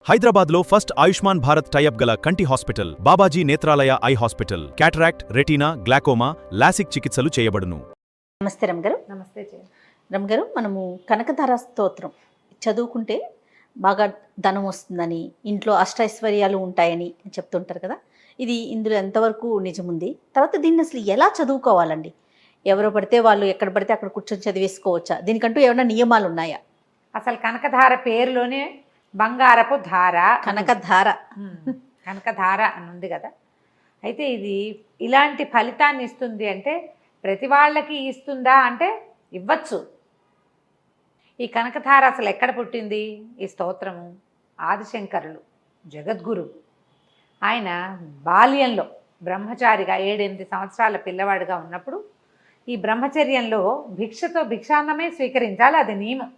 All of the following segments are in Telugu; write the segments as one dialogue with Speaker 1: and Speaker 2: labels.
Speaker 1: హైదరాబాద్లో ఫస్ట్ ఆయుష్మాన్ భారత్ టైఅప్ గల కంటి hospital Babaji Netralaya eye hospital. Cataract, retina, glaucoma, LASIK చికిత్సలు చేయబడును.
Speaker 2: నమస్తే రమగారు.
Speaker 3: నమస్తే
Speaker 2: రమగారు, మనము కనకధార స్తోత్రం చదువుకుంటే బాగా ధనం వస్తుందని, ఇంట్లో అష్టైశ్వర్యాలు ఉంటాయని చెప్తుంటారు కదా. ఇది ఇందులో ఎంతవరకు నిజముంది? తర్వాత దీన్ని అసలు ఎలా చదువుకోవాలండి? ఎవరో పడితే వాళ్ళు ఎక్కడ పడితే అక్కడ కూర్చొని చదివేసుకోవచ్చా? దీనికంటూ ఏమైనా నియమాలు ఉన్నాయా?
Speaker 3: అసలు కనకధార పేరులోనే బంగారపు ధార,
Speaker 2: కనకధార
Speaker 3: కనకధార అని ఉంది కదా. అయితే ఇది ఇలాంటి ఫలితాన్ని ఇస్తుంది అంటే ప్రతి వాళ్ళకి ఇస్తుందా అంటే ఇవ్వచ్చు. ఈ కనకధార అసలు ఎక్కడ పుట్టింది? ఈ స్తోత్రము ఆదిశంకరులు జగద్గురు ఆయన బాల్యంలో బ్రహ్మచారిగా 7-8 సంవత్సరాల పిల్లవాడిగా ఉన్నప్పుడు ఈ బ్రహ్మచర్యంలో భిక్షతో భిక్షాన్నమే స్వీకరించాలి, అది నియమం.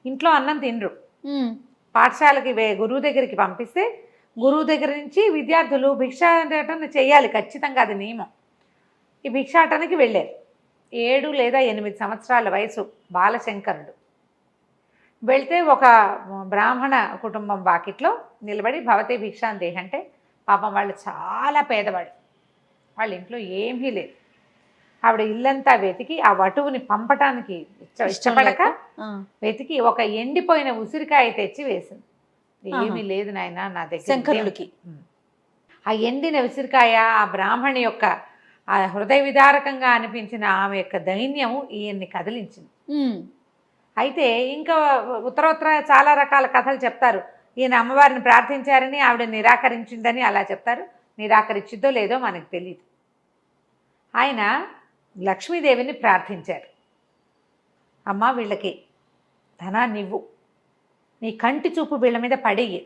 Speaker 3: ఇంట్లో అన్నం తినరు. పాఠశాలకి గురువు దగ్గరికి పంపిస్తే గురువు దగ్గర నుంచి విద్యార్థులు భిక్షాటన చేయాలి, ఖచ్చితంగా అది నియమం. ఈ భిక్షాటనకి వెళ్ళారు. 7 లేదా 8 సంవత్సరాల వయసు బాలశంకరుడు వెళ్తే ఒక బ్రాహ్మణ కుటుంబం వాకిట్లో నిలబడి భవతే భిక్షాన్ దేహ్ అంటే, పాపం వాళ్ళు చాలా పేదవాడు, వాళ్ళ ఇంట్లో ఏమీ లేదు. ఆవిడ ఇల్లంతా వెతికి ఆ వటువుని పంపటానికి ఇష్టపడక వెతికి ఒక ఎండిపోయిన ఉసిరికాయ తెచ్చి వేసింది. ఏమీ లేదు నాయన నా దగ్గర
Speaker 2: శంకరుడికి.
Speaker 3: ఆ ఎండిన ఉసిరికాయ ఆ బ్రాహ్మణి యొక్క ఆ హృదయ విదారకంగా అనిపించిన ఆమె యొక్క దైన్యం ఈయన్ని కదిలించింది. అయితే ఇంకా ఉత్తరోత్తర చాలా రకాల కథలు చెప్తారు. ఈయన అమ్మవారిని ప్రార్థించారని ఆవిడ నిరాకరించిందని అలా చెప్తారు. నిరాకరించిందో లేదో మనకు తెలియదు. ఆయన లక్ష్మీదేవిని ప్రార్థించారు. అమ్మ వీళ్ళకి ధనాన్ని ఇవ్వు, నీ కంటి చూపు వీళ్ళ మీద పడేయి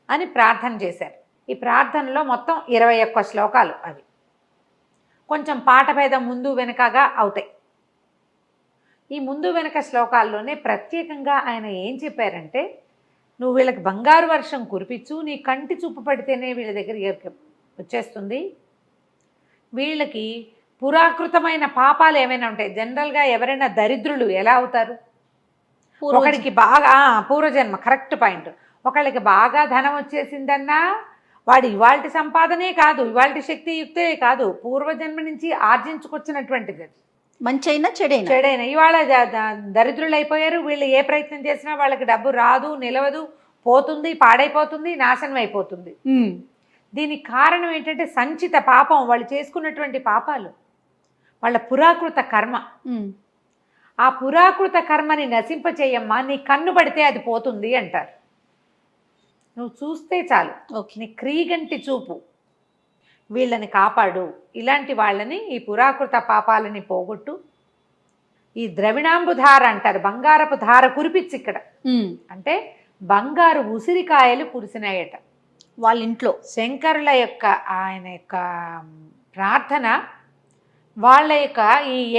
Speaker 3: అని ప్రార్థన చేశారు. ఈ ప్రార్థనలో మొత్తం 21 శ్లోకాలు. అవి కొంచెం పాట భేదం ముందు వెనుకగా అవుతాయి. ఈ ముందు వెనక శ్లోకాల్లోనే ప్రత్యేకంగా ఆయన ఏం చెప్పారంటే, నువ్వు వీళ్ళకి బంగారు వర్షం కురిపించు, నీ కంటి చూపు పడితేనే వీళ్ళ దగ్గర వచ్చేస్తుంది. వీళ్ళకి పురాకృతమైన పాపాలు ఏమైనా ఉంటాయి. జనరల్గా ఎవరైనా దరిద్రులు ఎలా అవుతారు? ఒకడికి బాగా పూర్వజన్మ, కరెక్ట్ పాయింట్. ఒకళ్ళకి బాగా ధనం వచ్చేసిందన్నా వాడు ఇవాల్టి సంపాదనే కాదు, ఇవాల్టి శక్తియుక్తే కాదు, పూర్వజన్మ నుంచి ఆర్జించుకొచ్చినటువంటిది.
Speaker 2: మంచైనా చెడైనా
Speaker 3: ఇవాళ దరిద్రులు అయిపోయారు. వీళ్ళు ఏ ప్రయత్నం చేసినా వాళ్ళకి డబ్బు రాదు, నిలవదు, పోతుంది, పాడైపోతుంది, నాశనం అయిపోతుంది. దీనికి కారణం ఏంటంటే సంచిత పాపం, వాళ్ళు చేసుకున్నటువంటి పాపాలు, వాళ్ళ పురాకృత కర్మ. ఆ పురాకృత కర్మని నశింపచేయమ్మా, నీ కన్ను పడితే అది పోతుంది అంటారు. నువ్వు చూస్తే చాలు, నీ క్రీగంటి చూపు వీళ్ళని కాపాడు. ఇలాంటి వాళ్ళని, ఈ పురాకృత పాపాలని పోగొట్టు. ఈ ద్రవిణాంబుధార అంటారు, బంగారపు ధార కురిపించి. ఇక్కడ అంటే బంగారు ఉసిరికాయలు కురిసినాయట
Speaker 2: వాళ్ళ ఇంట్లో.
Speaker 3: శంకరుల యొక్క ఆయన యొక్క ప్రార్థన, వాళ్ళ యొక్క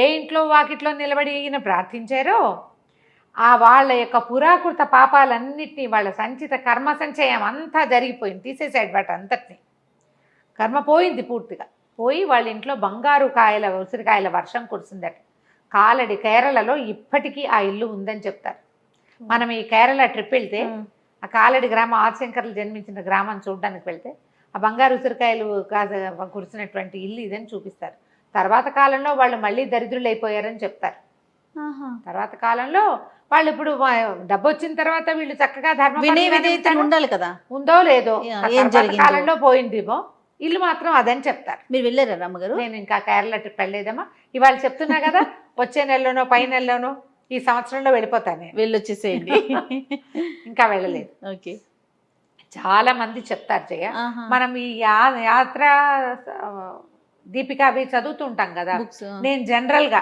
Speaker 3: ఏ ఇంట్లో వాకిట్లో నిలబడి ఈయన ప్రార్థించారో ఆ వాళ్ళ యొక్క పురాకృత పాపాలన్నిటినీ, వాళ్ళ సంచిత కర్మ సంచయం అంతా జరిగిపోయింది, తీసేసాడు వాటి అంతటిని. కర్మ పోయింది పూర్తిగా. పోయి వాళ్ళ ఇంట్లో బంగారు కాయల ఉసిరికాయల వర్షం కురిసిందట. కాలడి కేరళలో ఇప్పటికీ ఆ ఇల్లు ఉందని చెప్తారు. మనం ఈ కేరళ ట్రిప్ వెళ్తే ఆ కాలడి గ్రామం, ఆదిశంకర్లు జన్మించిన గ్రామం చూడడానికి వెళ్తే ఆ బంగారు ఉసిరికాయలు కురిసినటువంటి ఇల్లు ఇదని చూపిస్తారు. తర్వాత కాలంలో వాళ్ళు మళ్ళీ దరిద్రులు అయిపోయారని చెప్తారు. తర్వాత కాలంలో వాళ్ళు ఇప్పుడు డబ్బు వచ్చిన తర్వాత వీళ్ళు చక్కగా ధర్మం
Speaker 2: ఉండాలి కదా,
Speaker 3: ఉందో లేదో కాలంలో పోయిందేమో, ఇల్లు మాత్రం అదని చెప్తారు.
Speaker 2: మీరు వెళ్ళారా రమ్మగారు?
Speaker 3: నేను ఇంకా కేరళ ట్రిప్ వెళ్ళలేదమ్మా. ఇవాళ చెప్తున్నా కదా, వచ్చే నెలలోనో పై నెలలోనో ఈ సంవత్సరంలో వెళ్ళిపోతాను,
Speaker 2: వెళ్ళొచ్చేసేయండి.
Speaker 3: ఇంకా వెళ్ళలేదు.
Speaker 2: ఓకే,
Speaker 3: చాలా మంది చెప్తారు జయ. మనం ఈ యాత్ర దీపిక అవి చదువుతుంటాం కదా. నేను జనరల్గా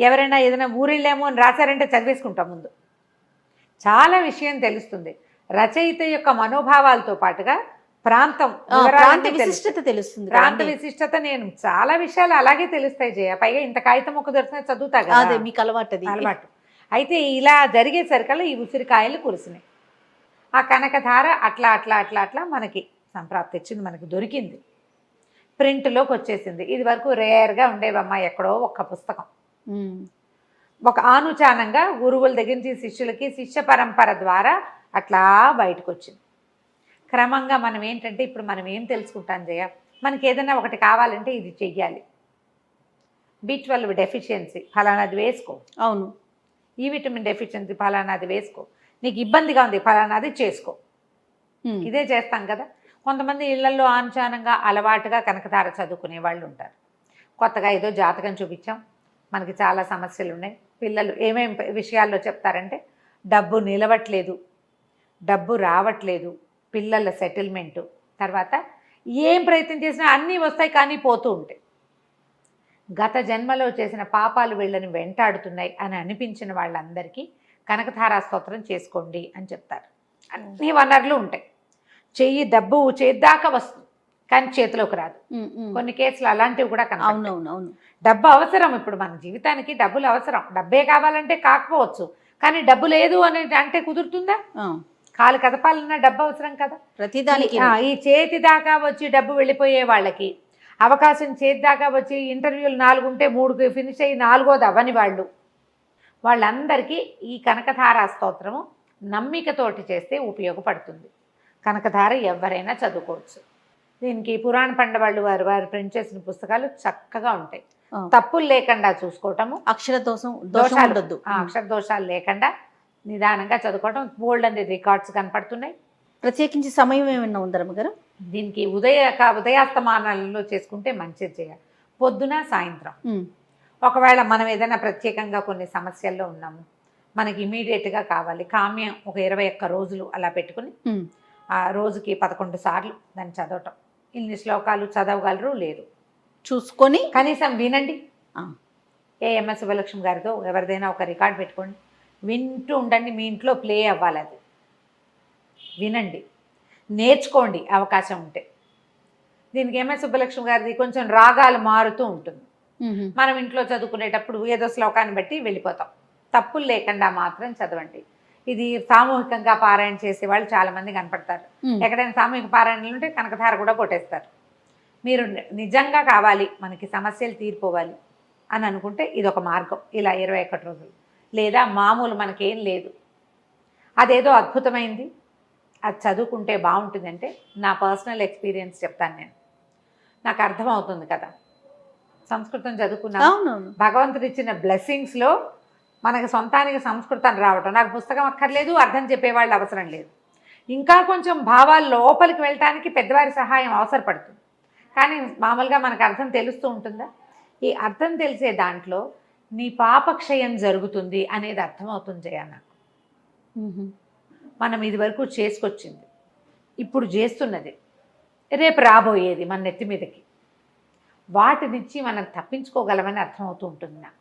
Speaker 3: ఎవరైనా ఏదైనా ఊరిళ్ళేమో అని రాశారంటే చదివేసుకుంటాం ముందు. చాలా విషయం తెలుస్తుంది. రచయిత యొక్క మనోభావాలతో పాటుగా ప్రాంతం
Speaker 2: విశిష్టత తెలుస్తుంది.
Speaker 3: ప్రాంత విశిష్టత, నేను చాలా విషయాలు అలాగే తెలుస్తాయి జయ. పైగా ఇంత కాగితం ఒక దొరికిన చదువుతా కదా,
Speaker 2: అదే మీకు అలవాటు.
Speaker 3: అయితే ఇలా జరిగేసరికల్లా ఈ ఉసిరికాయలు కురిసినాయి. ఆ కనకధార అట్లా అట్లా అట్లా అట్లా మనకి సంప్రాప్తి వచ్చింది, మనకి దొరికింది, ప్రింట్లోకి వచ్చేసింది. ఇది వరకు రేర్గా ఉండేవమ్మా, ఎక్కడో ఒక్క పుస్తకం. ఒక ఆనుచానంగా గురువుల దగ్గర నుంచి శిష్యులకి శిష్య పరంపర ద్వారా అట్లా బయటకు వచ్చింది. క్రమంగా మనం ఏంటంటే ఇప్పుడు మనం ఏం తెలుసుకుంటాం జయ, మనకి ఏదైనా ఒకటి కావాలంటే ఇది చెయ్యాలి. B12 డెఫిషియన్సీ ఫలానాది వేసుకో,
Speaker 2: అవును.
Speaker 3: ఈ విటమిన్ డెఫిషియన్సీ ఫలానాది వేసుకో, నీకు ఇబ్బందిగా ఉంది ఫలానాది చేసుకో, ఇదే చేస్తాం కదా. కొంతమంది ఇళ్లలో ఆంచానంగా అలవాటుగా కనకధార చదువుకునే వాళ్ళు ఉంటారు. కొత్తగా ఏదో జాతకం చూపించాం, మనకి చాలా సమస్యలు ఉన్నాయి, పిల్లలు ఏమేం విషయాల్లో చెప్తారంటే డబ్బు నిలవట్లేదు, డబ్బు రావట్లేదు, పిల్లల సెటిల్మెంటు, తర్వాత ఏం ప్రయత్నం చేసినా అన్నీ వస్తాయి కానీ పోతూ ఉంటాయి, గత జన్మలో చేసిన పాపాలు వీళ్ళని వెంటాడుతున్నాయి అని అనిపించిన వాళ్ళందరికీ కనకధారా స్తోత్రం చేసుకోండి అని చెప్తారు. అన్ని వనరులు ఉంటాయి, చెయ్యి డబ్బు చేద్దాకా వస్తుంది కానీ చేతిలోకి రాదు. కొన్ని కేసులు అలాంటివి కూడా కనపడతాయి. డబ్బు అవసరం, ఇప్పుడు మన జీవితానికి డబ్బులు అవసరం, డబ్బే కావాలంటే కాకపోవచ్చు, కానీ డబ్బు లేదు అనేది అంటే కుదురుతుందా? కాలు కదపాలన్నా డబ్బు అవసరం కదా ప్రతిదానికి. ఈ చేతి దాకా వచ్చి డబ్బు వెళ్ళిపోయే వాళ్ళకి, అవకాశం చేతి దాకా వచ్చి ఇంటర్వ్యూలు 4 ఉంటే 3 ఫినిష్ అయ్యి 4వది అవ్వని వాళ్ళందరికీ ఈ కనకధారా స్తోత్రము నమ్మికతోటి చేస్తే ఉపయోగపడుతుంది. కనకధార ఎవరైనా చదువుకోవచ్చు. దీనికి పురాణ పండవాళ్ళు వారు ప్రింట్ చేసిన పుస్తకాలు చక్కగా ఉంటాయి. తప్పులు లేకుండా చూసుకోవటము, అక్షర దోషాలు లేకుండా నిదానంగా చదువుకోవటం, బోల్డ్ అనే రికార్డ్స్ కనపడుతున్నాయి.
Speaker 2: ప్రత్యేకించి సమయం ఏమైనా ఉందా రమ్మగారు?
Speaker 3: దీనికి ఉదయాస్తమానాలలో చేసుకుంటే మంచిది చేయాలి, పొద్దున సాయంత్రం. ఒకవేళ మనం ఏదైనా ప్రత్యేకంగా కొన్ని సమస్యల్లో ఉన్నాము, మనకి ఇమీడియట్గా కావాలి, కామ్యం ఒక 21 రోజులు అలా పెట్టుకుని ఆ రోజుకి 11 సార్లు దాన్ని చదవటం. ఇన్ని శ్లోకాలు చదవగలరు లేరు
Speaker 2: చూసుకొని
Speaker 3: కనీసం వినండి. ఎంఎస్ శుభలక్ష్మి గారితో ఎవరిదైనా ఒక రికార్డ్ పెట్టుకోండి, వింటూ ఉండండి, మీ ఇంట్లో ప్లే అవ్వాలి, అది వినండి, నేర్చుకోండి అవకాశం ఉంటే. దీనికి ఎంఎస్ సుబ్బలక్ష్మి గారిది కొంచెం రాగాలు మారుతూ ఉంటుంది, మనం ఇంట్లో చదువుకునేటప్పుడు ఏదో శ్లోకాన్ని బట్టి వెళ్ళిపోతాం. తప్పులు లేకుండా మాత్రం చదవండి. ఇది సామూహికంగా పారాయణ చేసే వాళ్ళు చాలామంది కనపడతారు. ఎక్కడైనా సామూహిక పారాయణలు ఉంటే కనకధార కూడా కొట్టేస్తారు. మీరు నిజంగా కావాలి మనకి సమస్యలు తీరిపోవాలి అని అనుకుంటే ఇదొక మార్గం. ఇలా 21 రోజులు, లేదా మామూలు మనకేం లేదు అదేదో అద్భుతమైంది అది చదువుకుంటే బాగుంటుందంటే నా పర్సనల్ ఎక్స్పీరియన్స్ చెప్తాను నేను. నాకు అర్థమవుతుంది కదా, సంస్కృతం చదువుకున్నా, భగవంతుడు ఇచ్చిన బ్లెస్సింగ్స్లో మనకి సొంతానికి సంస్కృతం రావటం. నాకు పుస్తకం అక్కర్లేదు, అర్థం చెప్పేవాళ్ళు అవసరం లేదు, ఇంకా కొంచెం భావాలు లోపలికి వెళ్ళటానికి పెద్దవారి సహాయం అవసరపడుతుంది. కానీ మామూలుగా మనకు అర్థం తెలుస్తూ ఉంటుందా? ఈ అర్థం తెలిసే దాంట్లో నీ పాపక్షయం జరుగుతుంది అనేది అర్థమవుతుంది జయ నాకు. మనం ఇది వరకు చేసుకొచ్చింది, ఇప్పుడు చేస్తున్నది, రేపు రాబోయేది మన నెత్తి మీదకి, వాటి నుంచి మనం తప్పించుకోగలమని అర్థమవుతూ ఉంటుంది నాకు.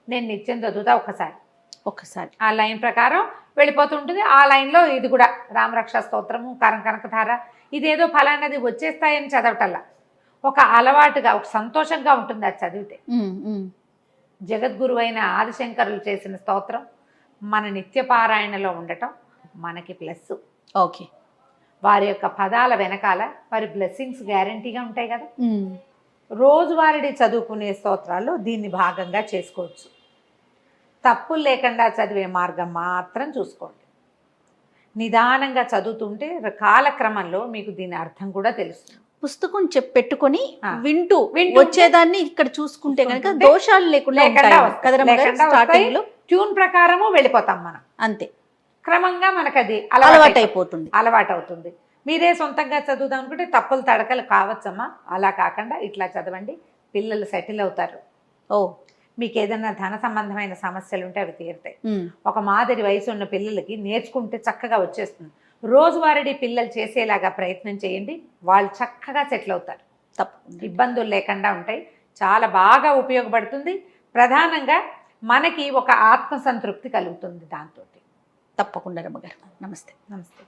Speaker 3: నేను నిత్యం చదువుతా ఒక్కసారి ఆ లైన్ ప్రకారం వెళ్ళిపోతుంటుంది. ఆ లైన్లో ఇది కూడా రామరక్ష స్తోత్రము, కనకధార, ఇదేదో ఫలానది వచ్చేస్తాయని చదవటల్లా, ఒక అలవాటుగా, ఒక సంతోషంగా ఉంటుంది అది చదివితే. జగద్గురు అయిన ఆదిశంకరులు చేసిన స్తోత్రం మన నిత్య పారాయణలో ఉండటం మనకి ప్లస్.
Speaker 2: ఓకే,
Speaker 3: వారి యొక్క పదాల వెనకాల వారి బ్లెస్సింగ్స్ గ్యారంటీగా ఉంటాయి కదా. రోజువారీ చదువుకునే స్తోత్రాల్లో దీన్ని భాగంగా చేసుకోవచ్చు. తప్పులు లేకుండా చదివే మార్గం మాత్రం చూసుకోండి. నిదానంగా చదువుతుంటే కాలక్రమంలో మీకు దీని అర్థం కూడా తెలుస్తుంది.
Speaker 2: పుస్తకం పెట్టుకొని వింటూ వచ్చేదాన్ని ఇక్కడ చూసుకుంటే కనుక దోషాలు లేకుండా
Speaker 3: ట్యూన్ ప్రకారము వెళ్ళిపోతాం మనం, అంతే. క్రమంగా మనకు అది అలవాటవుతుంది. మీరే సొంతంగా చదువుదాం అనుకుంటే తప్పులు తడకలు కావచ్చమ్మా, అలా కాకుండా ఇట్లా చదవండి, పిల్లలు సెటిల్ అవుతారు. మీకు ఏదైనా ధన సంబంధమైన సమస్యలు ఉంటే అవి తీరుతాయి. ఒక మాదిరి వయసు ఉన్న పిల్లలకి నేర్చుకుంటే చక్కగా వచ్చేస్తుంది. రోజువారీ పిల్లలు చేసేలాగా ప్రయత్నం చేయండి, వాళ్ళు చక్కగా సెటిల్ అవుతారు, ఇబ్బందులు లేకుండా ఉంటాయి. చాలా బాగా ఉపయోగపడుతుంది. ప్రధానంగా మనకి ఒక ఆత్మసంతృప్తి కలుగుతుంది దాంతో.
Speaker 2: తప్పకుండా రమ్మగారు. నమస్తే.
Speaker 3: నమస్తే.